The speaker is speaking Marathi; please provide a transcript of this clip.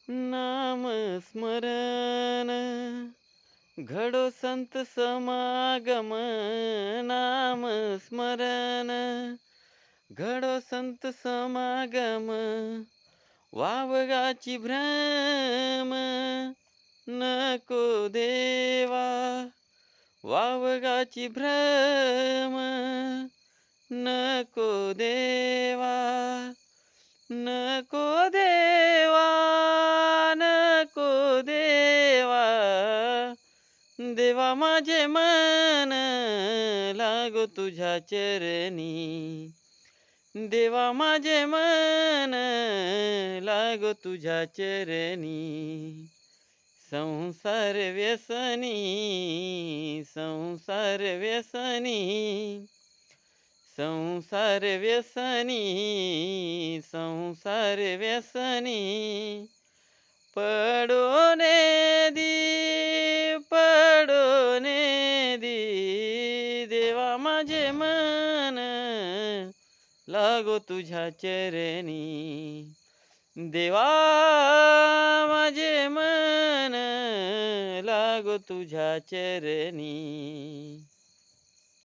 नाम स्मरण घडो संत समागम. नाम स्मरण घडो संत समागम. वावगाची भ्रम नको देवा. वावगाची भ्रम नको देवा. नको देवा. नको देवा. देवा माझे मन लागो तुझ्या चरणी. देवा माझे मन लागो तुझ्या चरणी. संसार व्यसनी. संसार व्यसनी. संसार व्यसनी. संसार व्यसनी. पडोने दी. पडोने दी. देवा माझे मन लागो तुझ्या चरणी. देवा माझे मन लागो तुझ्या चरणी.